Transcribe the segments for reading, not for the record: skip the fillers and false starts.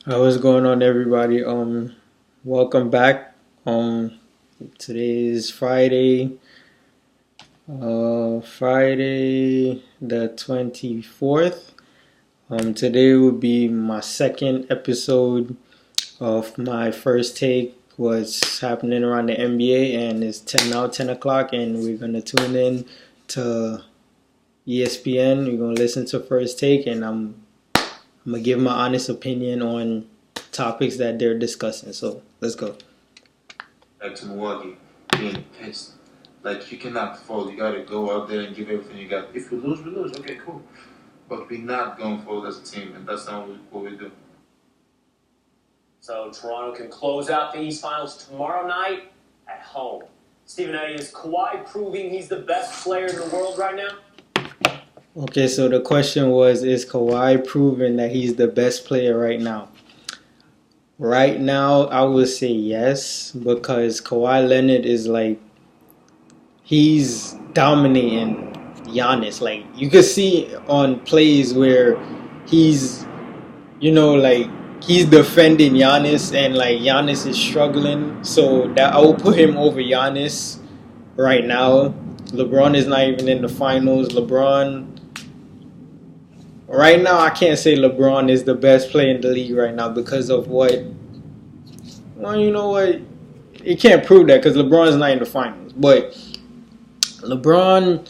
What's going on, everybody? Welcome back. Today is Friday the 24th. Today will be my second episode of my first take. What's happening around the NBA, and it's 10 o'clock, and we're gonna tune in to ESPN. We're gonna listen to First Take, and I'm gonna give my honest opinion on topics that they're discussing. So let's go. Back to Milwaukee, being pissed. Like, you cannot fold. You gotta go out there and give everything you got. If we lose, we lose. Okay, cool. But we're not going to fold as a team, and that's not what we do. So Toronto can close out the East Finals tomorrow night at home. Stephen A., is Kawhi proving he's the best player in the world right now? Okay, so the question was, is Kawhi proving that he's the best player right now? Right now, I would say yes, because Kawhi Leonard is he's dominating Giannis. Like, you could see on plays where he's, he's defending Giannis, and Giannis is struggling. So that I will put him over Giannis right now. LeBron is not even in the finals. Right now, I can't say LeBron is the best player in the league right now because of what. Well, you know what? You can't prove that because LeBron's not in the finals. But LeBron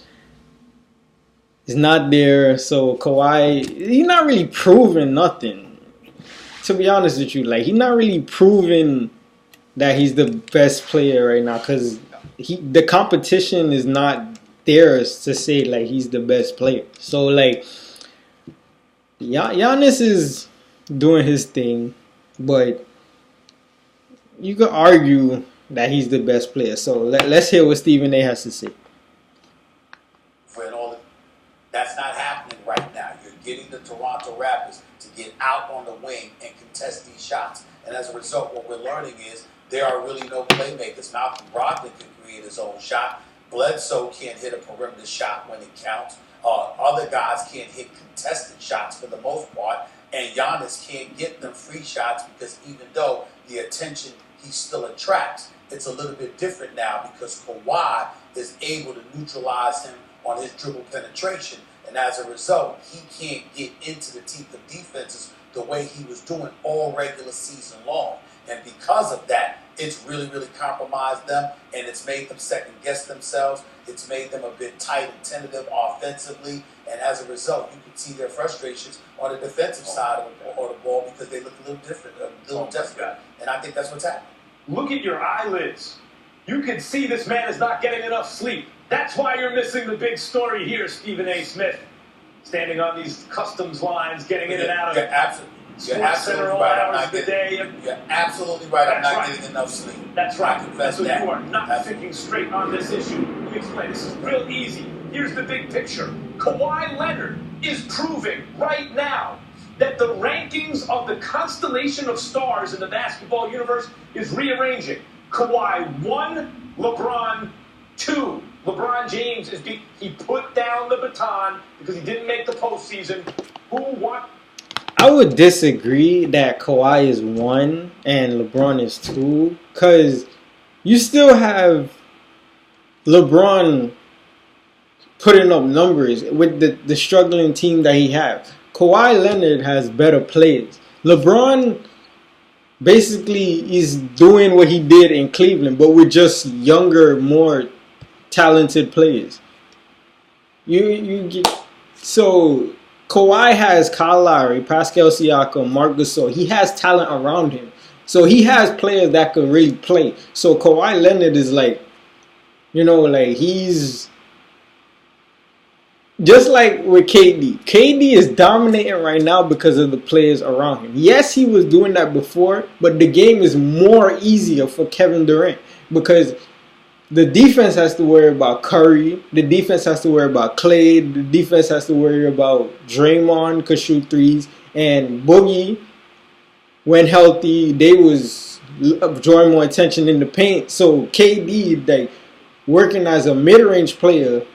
is not there, so Kawhi, he's not really proving nothing. To be honest with you, he's not really proving that he's the best player right now because the competition is not theirs to say he's the best player. So Giannis is doing his thing, but you could argue that he's the best player. So let's hear what Stephen A. has to say. That's not happening right now. You're getting the Toronto Raptors to get out on the wing and contest these shots. And as a result, what we're learning is there are really no playmakers. Malcolm Brogdon can create his own shot. Bledsoe can't hit a perimeter shot when it counts. Other guys can't hit contested shots for the most part. And Giannis can't get them free shots because even though the attention he still attracts, it's a little bit different now because Kawhi is able to neutralize him on his dribble penetration. And as a result, he can't get into the teeth of defenses the way he was doing all regular season long. And because of that, it's really, really compromised them, and it's made them second-guess themselves. It's made them a bit tight and tentative offensively, and as a result, you can see their frustrations on the defensive side of the ball because they look a little different, a little desperate, and I think that's what's happening. Look at your eyelids. You can see this man is not getting enough sleep. That's why you're missing the big story here, Stephen A. Smith. Standing on these customs lines, getting in and out of You're absolutely right. I'm not getting enough sleep. That's right. So that. You are not thinking straight on this issue. Let me explain. This is real easy. Here's the big picture. Kawhi Leonard is proving right now that the rankings of the constellation of stars in the basketball universe is rearranging. Kawhi 1, LeBron 2. LeBron James he put down the baton because he didn't make the postseason. I would disagree that Kawhi is 1 and LeBron is 2 because you still have LeBron putting up numbers with the struggling team that he has. Kawhi Leonard has better players. LeBron basically is doing what he did in Cleveland, but with just younger, more talented players. So Kawhi has Kyle Lowry, Pascal Siakam, Marc Gasol. He has talent around him. So he has players that could really play. So Kawhi Leonard is he's just like with KD. KD is dominating right now because of the players around him. Yes, he was doing that before, but the game is more easier for Kevin Durant because the defense has to worry about Curry. The defense has to worry about Clay. The defense has to worry about Draymond could shoot threes. And Boogie, when healthy, they was drawing more attention in the paint. So KD, working as a mid-range player,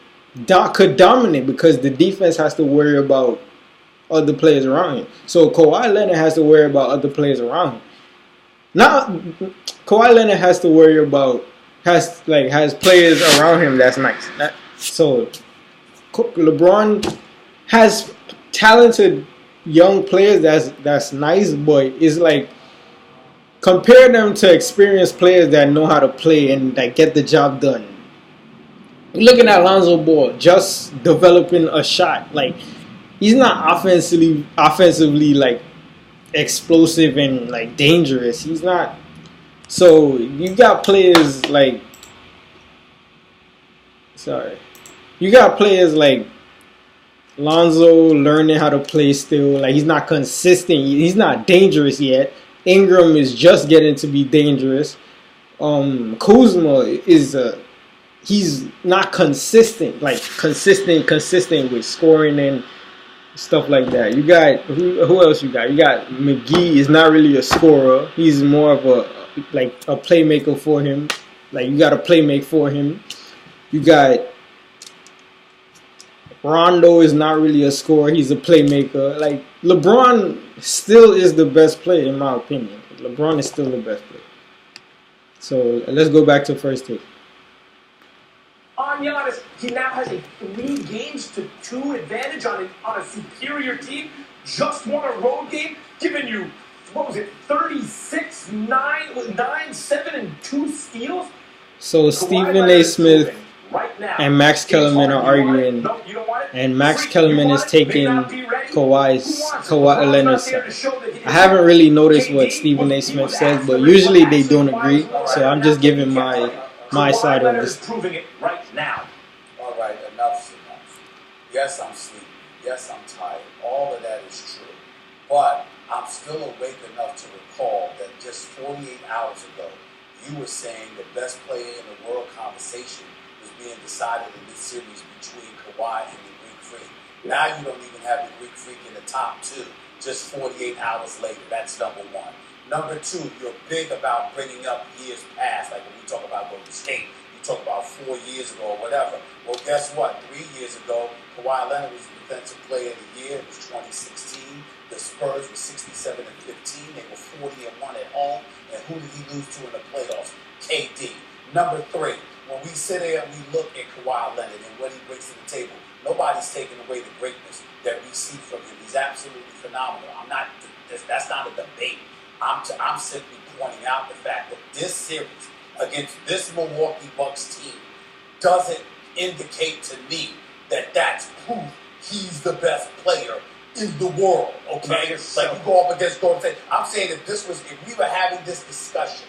could dominate because the defense has to worry about other players around him. So Kawhi Leonard has to worry about other players around him. Now, Kawhi Leonard has to worry about has players around him that's nice. So LeBron has talented young players that's nice, but it's like compare them to experienced players that know how to play and that get the job done. You're looking at Lonzo Ball just developing a shot. Like he's not offensively like explosive and like dangerous. He's not. So you got players like Lonzo learning how to play still. Like he's not consistent. He's not dangerous yet. Ingram is just getting to be dangerous. Kuzma is he's not consistent. Like consistent with scoring and stuff like that. You got who else you got? You got McGee is not really a scorer. He's more of a playmaker for him. Like you got to playmake for him. You got Rondo is not really a scorer. He's a playmaker. Like LeBron still is the best player in my opinion. LeBron is still the best player. So let's go back to first take. On Giannis, he now has a 3-2 advantage on a superior team. Just won a road game, giving you, 36, 9, 7, and 2 steals? So Stephen A. Smith and Max Kellerman are arguing, and Max Kellerman is taking Kawhi Leonard's side. I haven't really noticed what Stephen A. Smith says, but usually they don't agree, so I'm just giving my side of this. Proving it right now. All right, enough's enough. Yes, I'm sleepy. Yes, I'm tired. All of that is true. But I'm still awake enough to recall that just 48 hours ago, you were saying the best player in the world conversation was being decided in this series between Kawhi and the Greek Freak. Now you don't even have the Greek Freak in the top 2, just 48 hours later. That's number 1. Number 2, you're big about bringing up years past, like when we talk about Golden State, you talk about 4 years ago or whatever. Well, guess what? 3 years ago, Kawhi Leonard was the Defensive Player of the Year. It was 2016. The Spurs were 67-15. They were 40-1 at home. And who did he lose to in the playoffs? KD. Number 3, when we sit there and we look at Kawhi Leonard and what he brings to the table, nobody's taking away the greatness that we see from him. He's absolutely phenomenal. That's not a debate. I'm simply pointing out the fact that this series against this Milwaukee Bucks team doesn't indicate to me that that's proof he's the best player in the world, okay? Like you go up against Golden State. I'm saying if we were having this discussion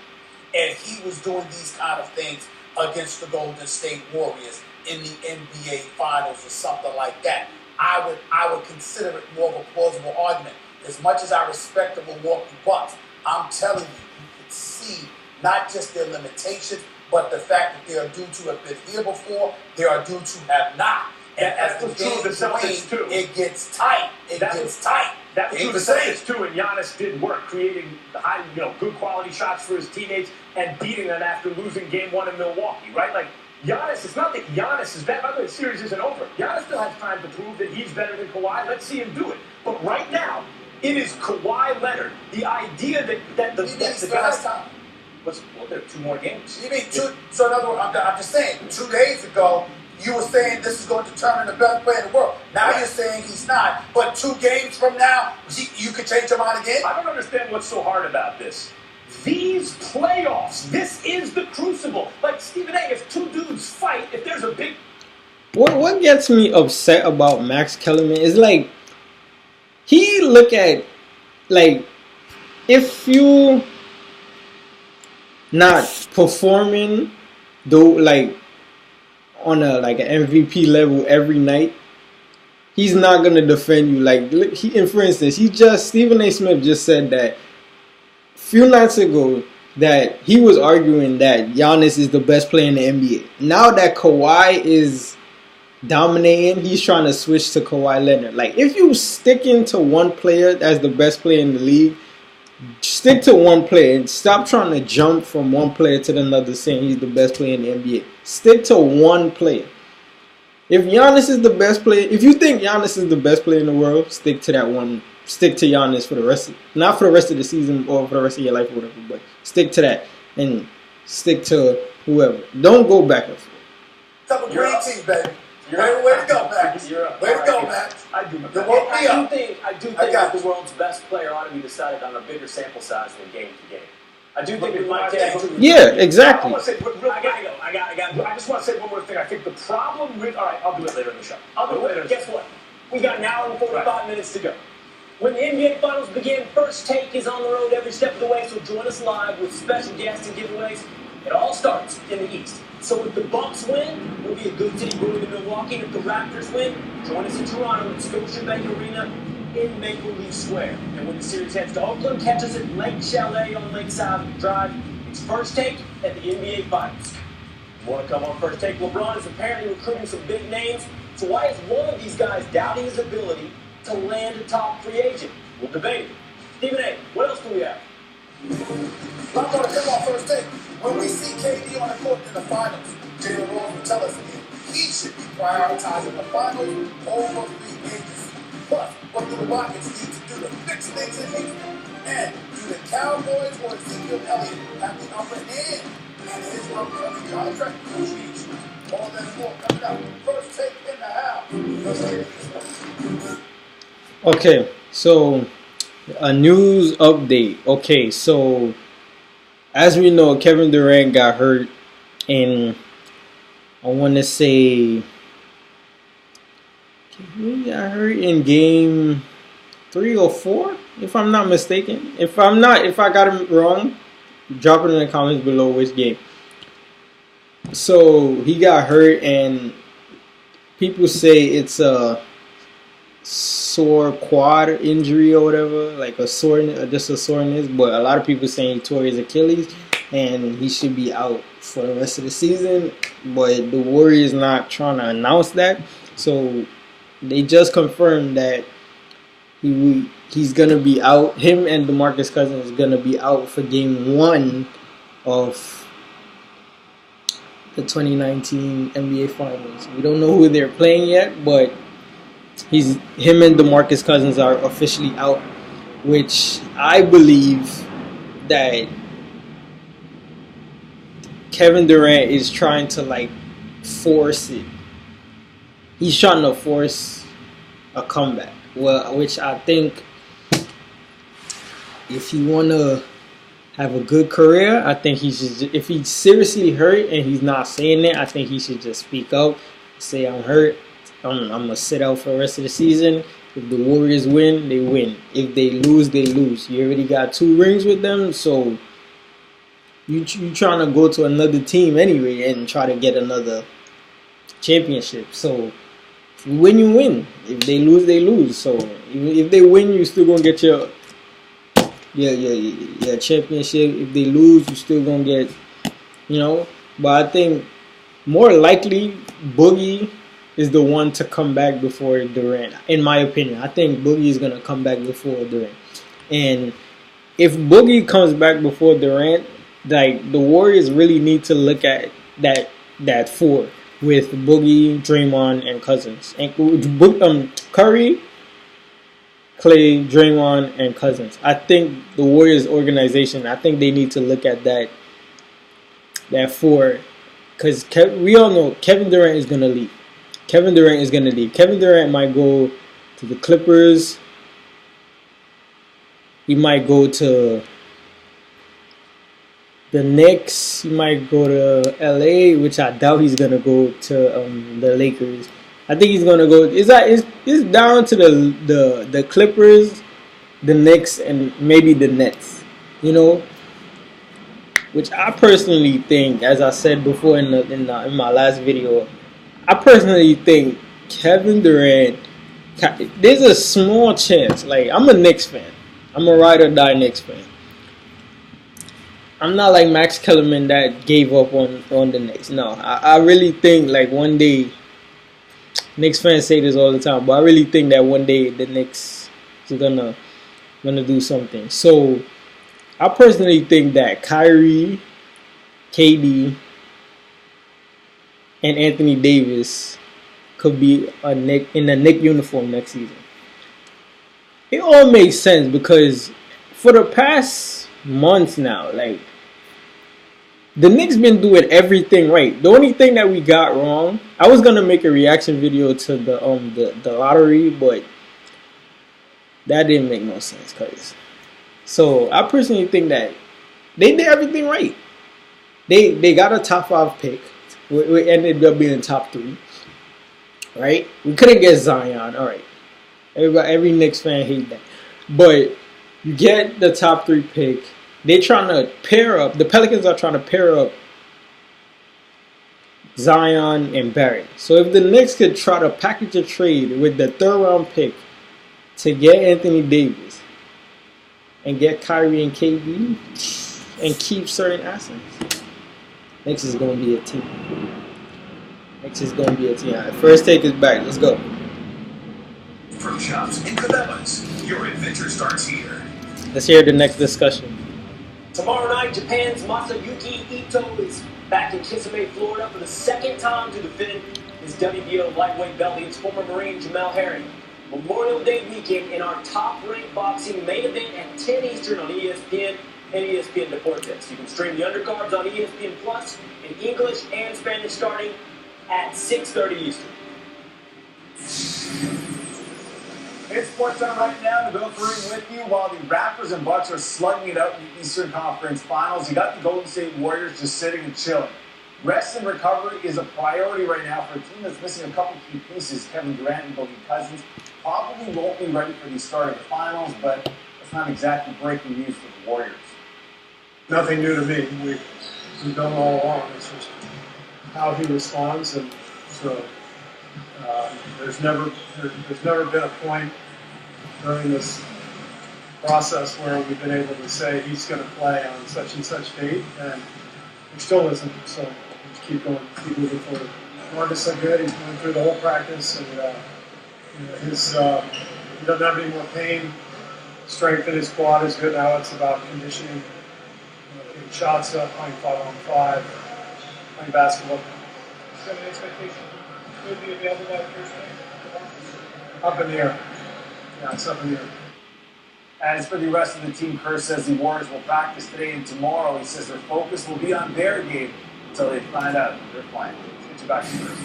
and he was doing these kind of things against the Golden State Warriors in the NBA Finals or something like that, I would consider it more of a plausible argument. As much as I respect the Milwaukee Bucks, I'm telling you, you can see not just their limitations, but the fact that they are due to have been here before, they are due to have not. And as the game wanes, it gets tight. That was true of the Celtics too, and Giannis did work, creating good quality shots for his teammates and beating them after losing Game 1 in Milwaukee, right? Like Giannis, it's not that Giannis is bad. By the way, the series isn't over. Giannis still has time to prove that he's better than Kawhi. Let's see him do it. But right now, it is Kawhi Leonard. The idea that the guy's time. Well, there are 2 more games. You mean 2? So in other words, I'm just saying, 2 days ago, you were saying this is going to determine the best player in the world. Now you're saying he's not. But 2 games from now, you could change your mind again? I don't understand what's so hard about this. These playoffs, this is the crucible. Like Stephen A., if 2 dudes fight, if there's a big... What gets me upset about Max Kellerman is like, he look at, like, if you not performing, though, like, on an MVP level every night, he's not gonna defend you. Like, for instance, Stephen A. Smith just said that a few nights ago that he was arguing that Giannis is the best player in the NBA. Now that Kawhi is dominating, he's trying to switch to Kawhi Leonard. Like, if you sticking to one player as the best player in the league, stick to one player and stop trying to jump from one player to another saying he's the best player in the NBA. Stick to one player. If Giannis is the best player, if you think Giannis is the best player in the world, stick to that one. Stick to Giannis for the rest, not for the rest of the season or for the rest of your life or whatever, but stick to that and stick to whoever. Don't go back and forth. Double green team, baby. Way to go, Max. Way to go, Max. I do think that the world's best player ought to be decided on a bigger sample size than game to game. I do think it might take. Yeah, exactly. I want to say, I gotta go. I just want to say one more thing. I think the problem with. All right, I'll do it later in the show. I'll do it later. Guess what? We got an hour and 45 minutes to go. When the NBA Finals begin, First Take is on the road every step of the way, so join us live with special guests and giveaways. It all starts in the East. So if the Bucks win, we'll be a good city brewing in Milwaukee. And if the Raptors win, join us in Toronto at Scotiabank Arena in Maple Leaf Square. And when the series heads to Oakland, catch us at Lake Chalet on Lakeside Drive. It's First Take at the NBA Finals. You want to come on First Take? LeBron is apparently recruiting some big names. So why is one of these guys doubting his ability to land a top free agent? We'll debate it. Stephen A., what else do we have? I'm going to come on First Take. When we see KD on the court in the finals, Jalen Rose will tell us again, he should be prioritizing the finals over free agency. Plus, what do the Rockets need to do to fix things in Houston? And do the Cowboys or Ezekiel Elliott have the upper hand in his upcoming contract negotiation? All that and more coming up. First Take in the house. First Take in the house. Okay, so a news update. Okay, so as we know, Kevin Durant got hurt in, I want to say, he got hurt in game 3 or 4, if I'm not mistaken. If I got him wrong, drop it in the comments below which game. So he got hurt, and people say it's a sore quad injury or whatever, like a soreness, just a soreness. But a lot of people saying he tore his Achilles and he should be out for the rest of the season. But the Warriors not trying to announce that, so they just confirmed that he's gonna be out. Him and DeMarcus Cousins is gonna be out for game 1 of the 2019 NBA Finals. We don't know who they're playing yet, but him and DeMarcus Cousins are officially out, which I believe that Kevin Durant is trying to force it. He's trying to force a comeback. Well, which I think if he want to have a good career, I think he should. If he's seriously hurt and he's not saying it, I think he should just speak out, say I'm hurt. I'm gonna sit out for the rest of the season. If the Warriors win, they win. If they lose, they lose. You already got 2 rings with them, so you trying to go to another team anyway and try to get another championship. So if you win, you win. If they lose, they lose. So if they win, you still gonna get your championship. If they lose, you still gonna get, But I think more likely Boogie is the one to come back before Durant. In my opinion, I think Boogie is gonna come back before Durant. And if Boogie comes back before Durant, the Warriors really need to look at that 4 with Boogie, Draymond, and Cousins, and Curry, Clay, Draymond, and Cousins. I think the Warriors organization, I think they need to look at that 4, because we all know Kevin Durant is gonna leave. Kevin Durant might go to the Clippers. He might go to the Knicks. He might go to LA, which I doubt he's gonna go to the Lakers. I think he's gonna go. It's down to the Clippers, the Knicks, and maybe the Nets. Which I personally think, as I said before in my last video, I personally think Kevin Durant, there's a small chance. I'm a Knicks fan. I'm a ride or die Knicks fan. I'm not like Max Kellerman that gave up on the Knicks. No, I really think one day, Knicks fans say this all the time, but I really think that one day the Knicks is gonna do something. So I personally think that Kyrie, KD, and Anthony Davis could be a Knick in a Knick uniform next season. It all makes sense because for the past months now, like the Knicks been doing everything right. The only thing that we got wrong, I was gonna make a reaction video to the lottery, but that didn't make no sense, cause. So I personally think that they did everything right. They got a top 5 pick. We ended up being top 3. Right? We couldn't get Zion. All right. Every Knicks fan hate that. But you get the top 3 pick. They're trying to pair up. The Pelicans are trying to pair up Zion and Barrett. So if the Knicks could try to package a trade with the 3rd round pick to get Anthony Davis and get Kyrie and KD and keep certain assets, Knicks is going to be a team. Next is going to be a team. Right, first take is back. Let's go. From shops in Kellerman's, your adventure starts here. Let's hear the next discussion. Tomorrow night, Japan's Masayuki Ito is back in Kissimmee, Florida for the 2nd time to defend his WBO lightweight belt against former Marine Jamel Herring. Memorial Day weekend in our top-ranked boxing main event at 10 Eastern on ESPN and ESPN Deportes. You can stream the undercards on ESPN Plus in English and Spanish starting at 6:30 Eastern. It's sports time right now to go through with you while the Raptors and Bucks are slugging it out in the Eastern Conference Finals. You got the Golden State Warriors just sitting and chilling. Rest and recovery is a priority right now for a team that's missing a couple key pieces. Kevin Durant and Boogie Cousins probably won't be ready for the start of the finals, but it's not exactly breaking news for the Warriors. Nothing new to me. We've done all along. It's just how he responds, and so there's never been a point during this process where we've been able to say he's going to play on such and such date, and there still isn't. So we just keep going, keep moving forward. Marcus said good. He's going through the whole practice, and he doesn't have any more pain. Strength in his quad is good now. It's about conditioning, getting shots up, playing 5-on-5, playing basketball. Is there an expectation he will be available by Thursday? Up in the air. Yeah, it's up in the air. As for the rest of the team, Kerr says the Warriors will practice today and tomorrow. He says their focus will be on their game until they find out if they're playing. Let's get you back to Kerr.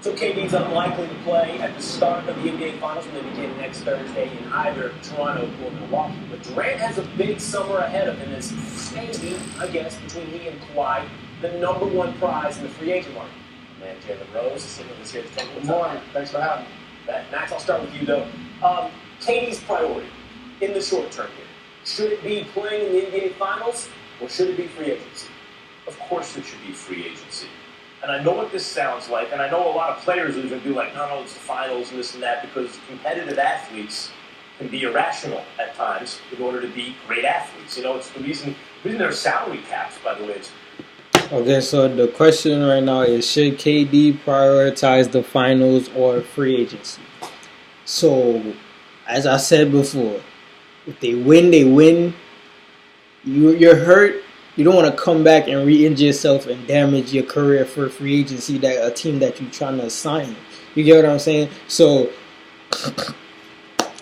So KD's unlikely to play at the start of the NBA Finals when they begin next Thursday in either Toronto or Milwaukee. But Durant has a big summer ahead of him as maybe, I guess, between he and Kawhi, the #1 prize in the free agent market. Man, Jalen Rose is sitting in this here. Good morning. Thanks for having me. Max, I'll start with you, though. KD's priority in the short term here. Should it be playing in the NBA Finals or should it be free agency? Of course it should be free agency. And I know what this sounds like, and I know a lot of players will even be like, no, it's the finals and this and that, because competitive athletes can be irrational at times in order to be great athletes. You know, it's the reason there are salary caps, by the way. Okay, so the question right now is, should KD prioritize the finals or free agency? So, as I said before, if they win, they win. You're hurt. You don't want to come back and re-injure yourself and damage your career for free agency, that a team that you're trying to sign. You get what I'm saying? So,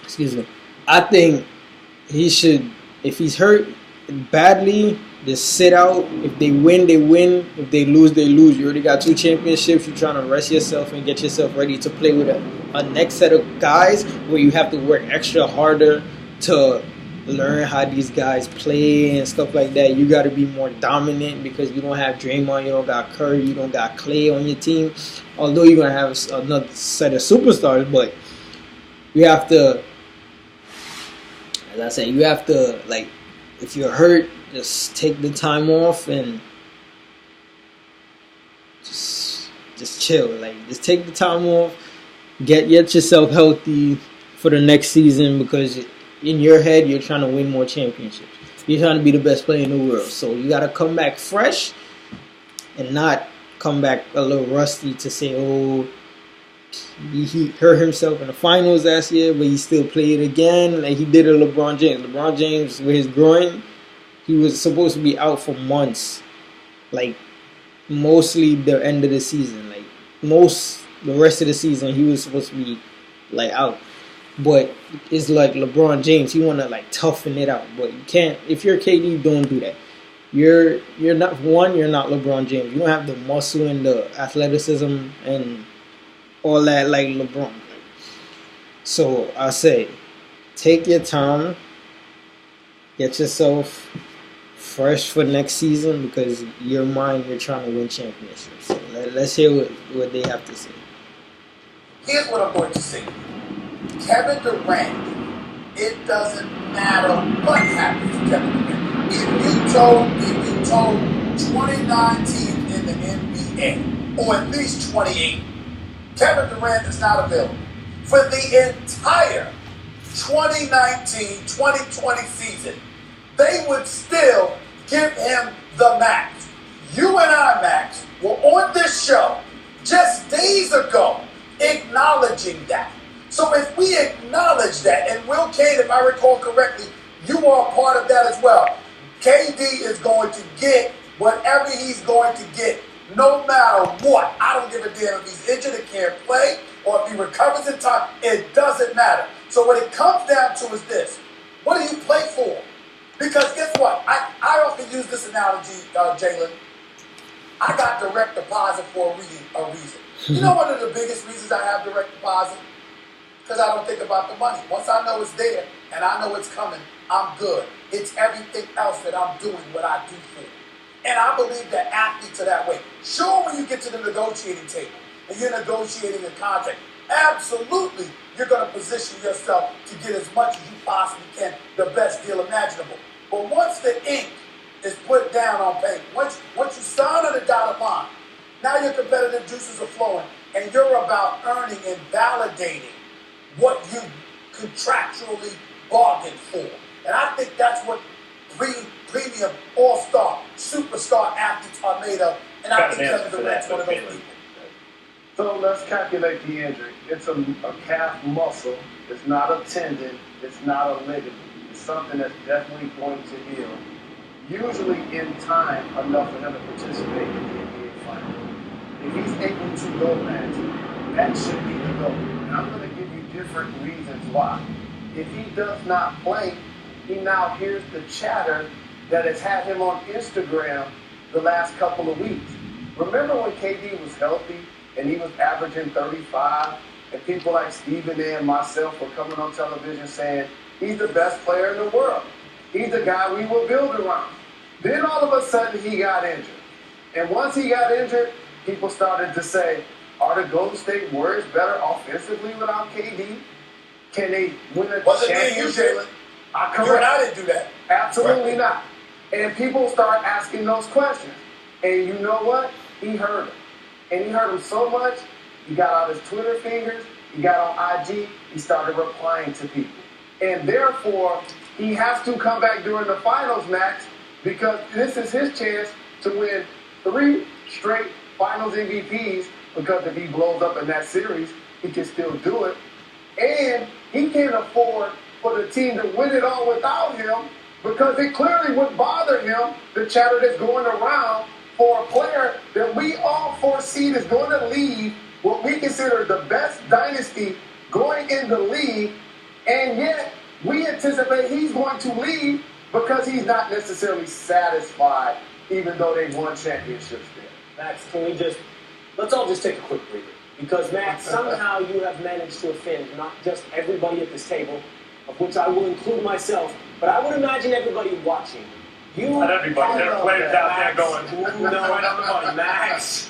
excuse me. I think he should, if he's hurt badly, just sit out. If they win, they win. If they lose, they lose. You already got 2 championships. You're trying to rest yourself and get yourself ready to play with a next set of guys where you have to work extra harder to learn how these guys play and stuff like that. You got to be more dominant because you don't have Draymond, you don't got Curry, you don't got Clay on your team. Although you're going to have another set of superstars, but you have to, as I said, you have to, like, if you're hurt, just take the time off and just chill. Like, just take the time off, get yourself healthy for the next season, because in your head, you're trying to win more championships. You're trying to be the best player in the world. So you got to come back fresh and not come back a little rusty to say, oh, he hurt himself in the finals last year, but he still played again. Like he did to LeBron James. LeBron James, with his groin, he was supposed to be out for months. Like, mostly the end of the season. Like, the rest of the season he was supposed to be like out. But it's like LeBron James, you want to like toughen it out, but you can't. If you're KD, don't do that. You're not LeBron James. You don't have the muscle and the athleticism and all that like LeBron. So I say, take your time, get yourself fresh for next season because you're trying to win championships. So let's hear what they have to say. Here's what I'm going to say. Kevin Durant, it doesn't matter what happens to Kevin Durant. If you told 29 teams in the NBA, or at least 28, Kevin Durant is not available for the entire 2019-2020 season, they would still give him the max. You and I, Max, were on this show just days ago acknowledging that. So if we acknowledge that, and Will Kane, if I recall correctly, you are a part of that as well. KD is going to get whatever he's going to get, no matter what. I don't give a damn if he's injured and can't play, or if he recovers in time. It doesn't matter. So what it comes down to is this. What do you play for? Because guess what? I often use this analogy, Jalen. I got direct deposit for a reason. You know one of the biggest reasons I have direct deposit? Because I don't think about the money. Once I know it's there and I know it's coming, I'm good. It's everything else that I'm doing what I do for. And I believe that athletes are that way. Sure, when you get to the negotiating table and you're negotiating a contract, absolutely you're going to position yourself to get as much as you possibly can, the best deal imaginable. But once the ink is put down on paper, once you sign on the dotted line, now your competitive juices are flowing and you're about earning and validating what you contractually bargained for. And I think that's what premium, all-star, superstar athletes are made of. And I think Kevin Durant's one of those people. So let's calculate the injury. It's a calf muscle. It's not a tendon. It's not a ligament. It's something that's definitely going to heal. Usually in time enough for him to participate in the NBA final. If he's able to go that should be the goal. And I'm going to give you different reasons why. If he does not play, he now hears the chatter that has had him on Instagram the last couple of weeks. Remember when KD was healthy and he was averaging 35 and people like Stephen A. and myself were coming on television saying, he's the best player in the world. He's the guy we will build around. Then all of a sudden he got injured. And once he got injured, people started to say, are the Golden State Warriors better offensively without KD? Can they win a championship? You and I didn't do that. Absolutely not. And people start asking those questions. And you know what? He heard them. And he heard them so much, he got out his Twitter fingers, he got on IG, he started replying to people. And therefore, he has to come back during the finals, Max, because this is his chance to win 3 straight finals MVPs, because if he blows up in that series, he can still do it. And he can't afford for the team to win it all without him, because it clearly would bother him, the chatter that's going around for a player that we all foresee is going to leave what we consider the best dynasty going in the league, and yet we anticipate he's going to leave because he's not necessarily satisfied, even though they've won championships there. Max, let's all just take a quick breather. Because, Max, somehow you have managed to offend not just everybody at this table, of which I will include myself, but I would imagine everybody watching. Not everybody. There are players out there going, no, right on the money. Max,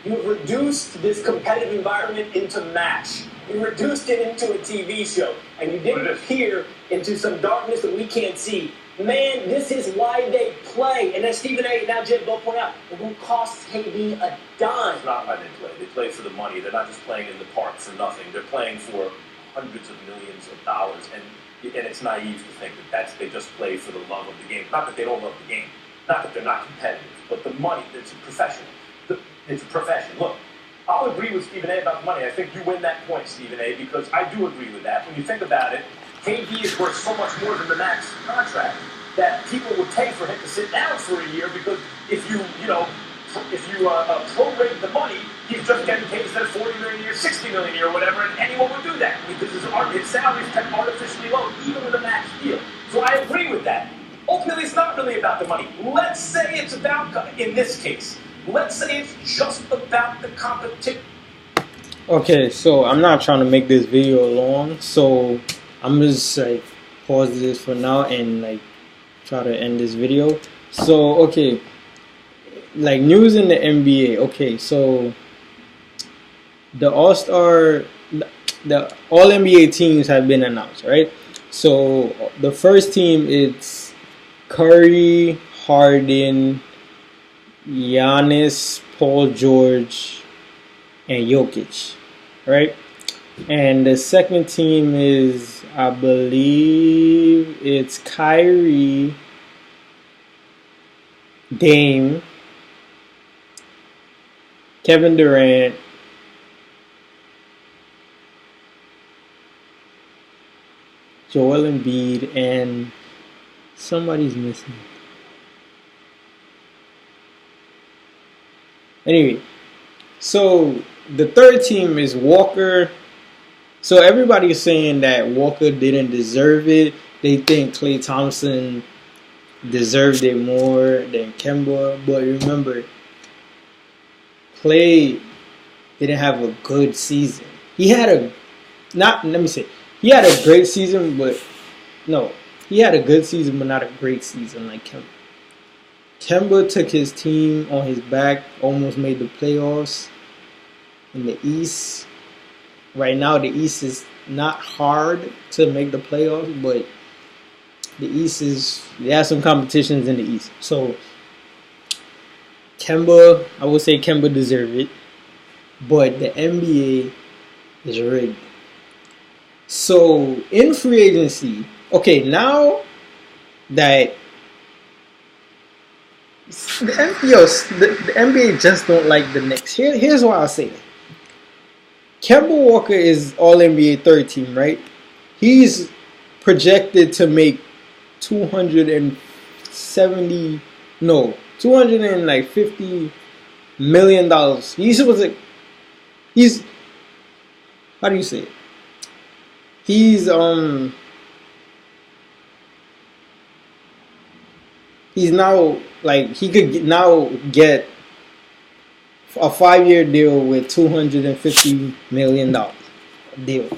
you've reduced this competitive environment into match. You reduced it into a TV show, and you didn't peer into some darkness that we can't see. Man, this is why they play. And as Stephen A. now Jed both point out, it won't cost KD a dime. It's not why they play. They play for the money. They're not just playing in the park for nothing. They're playing for hundreds of millions of dollars. And it's naive to think that they just play for the love of the game. Not that they don't love the game. Not that they're not competitive. But the money, it's a profession. It's a profession. Look, I'll agree with Stephen A. about the money. I think you win that point, Stephen A., because I do agree with that. When you think about it, KD is worth so much more than the max contract that people would pay for him to sit down for a year, because if you prorate the money, he's just getting paid instead of $40 million a year, $60 million a year, whatever, and anyone would do that because his salary is kept artificially low, even with a max deal. So I agree with that. Ultimately, it's not really about the money. Let's say it's about, in this case, let's say it's just about the competition. Okay, so I'm not trying to make this video long, so I'm just like pause this for now and like try to end this video. So okay, like news in the NBA. Okay, so the the All-NBA teams have been announced, right? So the first team is Curry, Harden, Giannis, Paul George, and Jokic, right? And the second team is, I believe, it's Kyrie, Dame, Kevin Durant, Joel Embiid, and somebody's missing. Anyway, so the third team is Walker. So everybody is saying that Walker didn't deserve it. They think Klay Thompson deserved it more than Kemba. But remember, Klay didn't have a good season. He had a he had a great season, but no, he had a good season, but not a great season like Kemba. Kemba took his team on his back, almost made the playoffs in the East. Right now, the East is not hard to make the playoffs, but the East there are some competitions in the East. So, Kemba, I would say Kemba deserved it, but the NBA is rigged. So, in free agency, okay, now that the NBA just don't like the Knicks. Here's why I say that. Kemba Walker is All-NBA third team, right? He's projected to make $250 million. He's how do you say it? He's now, like, he could now get a 5-year deal with $250 million deal.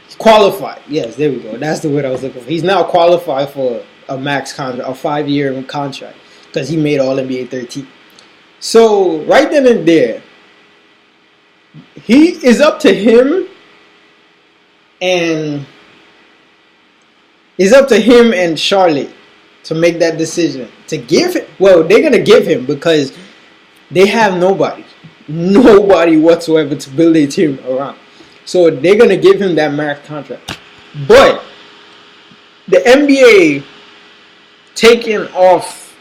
He's qualified. Yes, there we go. That's the word I was looking for. He's now qualified for a max contract, a 5-year contract, because he made All-NBA 13. So, right then and there, he is up to him and Charlotte to make that decision. To give him, well, they're going to give him because they have nobody whatsoever to build a team around. So they're going to give him that max contract. But the NBA taking off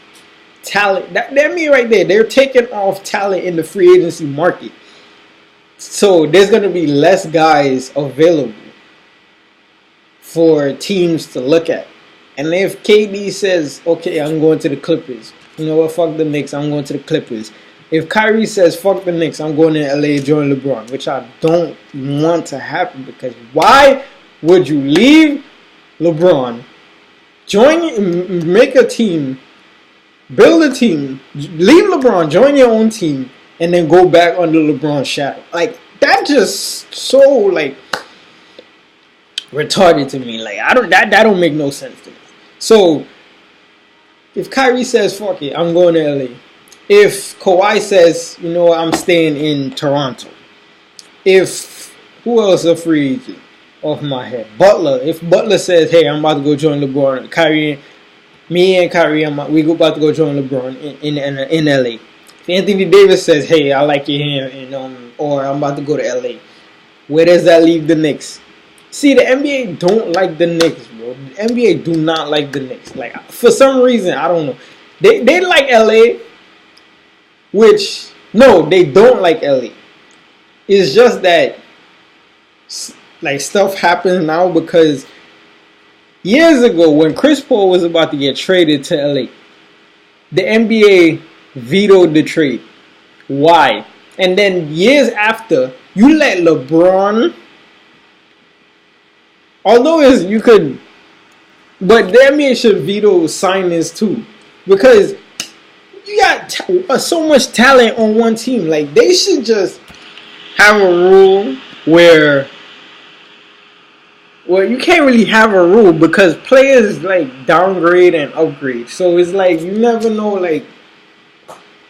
talent, the NBA right there, they're taking off talent in the free agency market. So there's going to be less guys available for teams to look at. And if KD says, okay, I'm going to the Clippers, you know what, fuck the Knicks, I'm going to the Clippers. If Kyrie says, fuck the Knicks, I'm going to LA, join LeBron, which I don't want to happen, because why would you leave LeBron, make a team, build a team, leave LeBron, join your own team, and then go back under LeBron's shadow? Like, that just so, like, retarded to me. Like, that don't make no sense to me. So, if Kyrie says, fuck it, I'm going to LA. If Kawhi says, you know what, I'm staying in Toronto. Who else a free agent off my head? Butler. If Butler says, hey, I'm about to go join LeBron, me and Kyrie, we about to go join LeBron in LA. If Anthony Davis says, hey, I like you here, or I'm about to go to LA, where does that leave the Knicks? See, the NBA don't like the Knicks, bro. The NBA do not like the Knicks. Like, for some reason, I don't know. They like LA, which, no, they don't like LA. It's just that, like, stuff happens now because years ago, when Chris Paul was about to get traded to LA, the NBA vetoed the trade. Why? And then years after, you let LeBron, although you could, but the NBA should veto signings too, because you got so much talent on one team. Like, they should just have a rule where, well, you can't really have a rule because players like downgrade and upgrade. So it's like you never know. Like,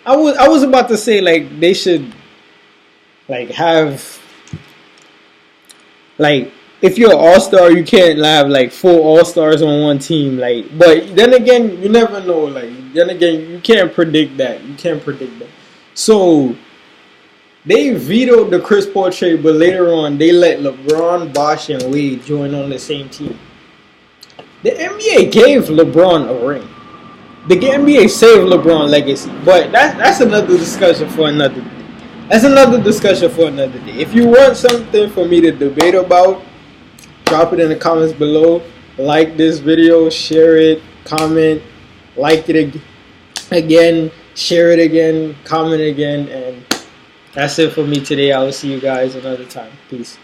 I was about to say, like, they should like have, like, if you're an all-star, you can't have like 4 all-stars on one team. Like, but then again, you never know. Like, then again, you can't predict that. You can't predict that. So they vetoed the Chris Paul trade, but later on they let LeBron, Bosh, and Wade join on the same team. The NBA gave LeBron a ring. The NBA saved LeBron's legacy, but that's another discussion for another day. That's another discussion for another day. If you want something for me to debate about, drop it in the comments below. Like this video, share it, comment, like it again, share it again, comment again, and that's it for me today. I will see you guys another time. Peace.